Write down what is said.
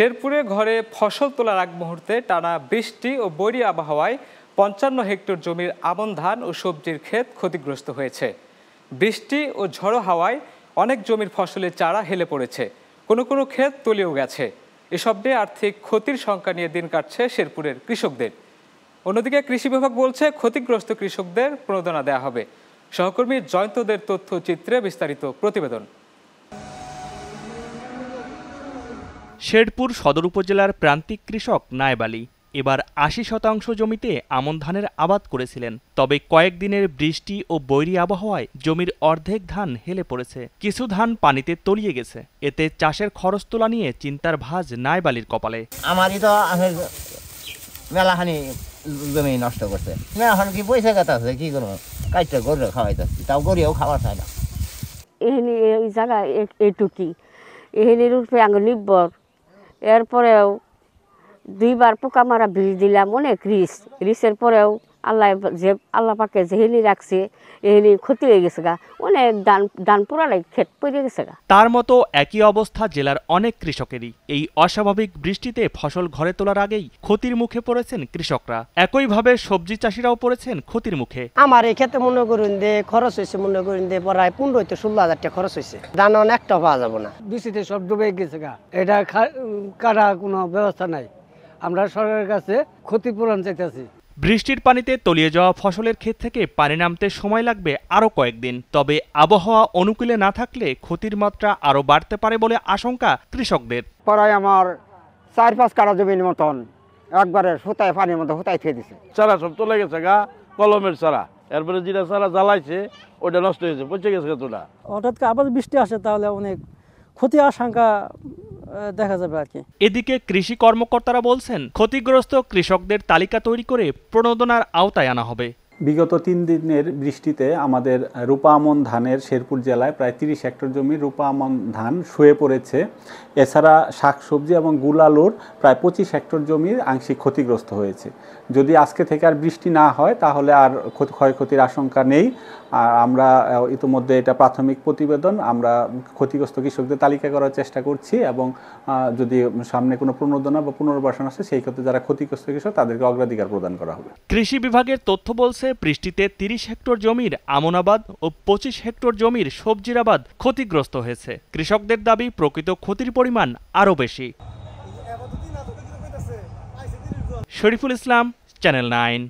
শেরপুরে ঘরে ফসল তোলার আগ মুহূর্তে টানা বৃষ্টি ও বৈরী আবহাওয়ায় ৫৫ হেক্টর জমির আমন ধান ও সবজির ক্ষেত ক্ষতিগ্রস্ত হয়েছে। বৃষ্টি ও ঝড়ো হাওয়ায় অনেক জমির ফসলের চারা হেলে পড়েছে, কোনো কোনো ক্ষেত তলিয়েও গেছে। এসব নিয়ে আর্থিক ক্ষতির সংখ্যা নিয়ে দিন কাটছে শেরপুরের কৃষকদের। অন্যদিকে কৃষি বিভাগ বলছে ক্ষতিগ্রস্ত কৃষকদের প্রণোদনা দেওয়া হবে। সহকর্মী জয়ন্তদের তথ্যচিত্রে বিস্তারিত প্রতিবেদন। শেরপুর সদর উপজেলার প্রান্তিক কৃষক নায়েব আলী এবার ৮০% জমিতে আমন ধানের আবাদ করেছিলেন। তবে কয়েকদিনের বৃষ্টি ও বৈরী আবহাওয়ায় জমির অর্ধেক ধান হেলে পড়েছে, কিছু ধান পানিতে তলিয়ে গেছে। এতে চাষের খরচ তোলা নিয়ে চিন্তার ভাঁজ নায়েব আলীর কপালে। আমারই তো মেলাখানি জমি নষ্ট করছে, এখন কি পয়সা কথা আছে, কি করবো, কাজটা গরু খাওয়াইতেছি, তাও গরিও খাওয়া চায় না। এখানে এই জায়গায় এইটুকি এখানের উপরে আঙ নির্ভর। এরপরেও দুইবার পোকা মারা বীজ দিলাম, অনেক রিসের পরেও আল্লাহ পাকে যেহেনি রাখছে এহেনি ক্ষতি হয়ে গেছে গা, অনেক ধান পোড়ালাই ক্ষেত পড়ে গেছে গা। তার মতো একই অবস্থা জেলার অনেক কৃষকেরই। এই অস্বাভাবিক বৃষ্টিতে ফসল ঘরে তোলার আগেই ক্ষতির মুখে পড়েছেন কৃষকরা। একইভাবে সবজি চাষিরাও পড়েছেন ক্ষতির মুখে। আমার এই ক্ষেত্রে মনে করুন যে খরচ হয়েছে, মনে করুন যে প্রায় ১৫-১৬ হাজার টাকা খরচ হয়েছে। ধান একটা পাওয়া যাবো না, বৃষ্টিতে সব ডুবে গেছে গা। এটা কাটা কোনো ব্যবস্থা নাই। আমরা সরকারের কাছে ক্ষতিপূরণ চাইতেছি। বৃষ্টির পানিতে তলিয়ে যাওয়া ফসলের ক্ষেত থেকে পানি নামতে সময় লাগবে আরও কয়েকদিন। তবে আবহাওয়া অনুকূলে না থাকলে ক্ষতির মাত্রা আরও বাড়তে পারে বলে আশঙ্কা কৃষকদের। প্রায় আমার ৪-৫ কাঠা জমির মতন একবারে সুতায় পানির মতো হুতায় খেয়ে দিছে। চারা সব চলে গেছে গা, কলমের চারা। এরপরে যেটা চারা জ্বালাইছে ওটা নষ্ট হয়েছে, পচে গেছে তোলা। হঠাৎ আবার বৃষ্টি আসে তাহলে অনেক ক্ষতি আশঙ্কা দেখা যাবে আর কি। এদিকে কৃষি কর্মকর্তারা বলছেন ক্ষতিগ্রস্ত কৃষকদের তালিকা তৈরি করে প্রণোদনার আওতায় আনা হবে। বিগত ৩ দিনের বৃষ্টিতে আমাদের রূপা আমন ধানের শেরপুর জেলায় প্রায় ৩০ হেক্টর জমি রূপা আমন ধান শুয়ে পড়েছে। এছাড়া শাকসবজি এবং গুলালুর প্রায় ২৫ হেক্টর জমির আংশিক ক্ষতিগ্রস্ত হয়েছে। যদি আজকে থেকে আর বৃষ্টি না হয় তাহলে আর ক্ষয়ক্ষতির আশঙ্কা নেই। আর আমরা ইতিমধ্যে এটা প্রাথমিক প্রতিবেদন, আমরা ক্ষতিগ্রস্ত কৃষকদের তালিকা করার চেষ্টা করছি এবং যদি সামনে কোনো প্রণোদনা বা পুনর্বাসন আসে সেই ক্ষেত্রে যারা ক্ষতিগ্রস্ত কৃষক তাদেরকে অগ্রাধিকার প্রদান করা হবে। কৃষি বিভাগের তথ্য বলছে বৃষ্টিতে ৩০ হেক্টর জমির আমন আবাদ ও ২৫ হেক্টর জমির সবজির আবাদ ক্ষতিগ্রস্ত হয়েছে। কৃষকদের দাবি প্রকৃত ক্ষতির পরিমাণ আরও বেশি। শরীফুল ইসলাম, চ্যানেল 9।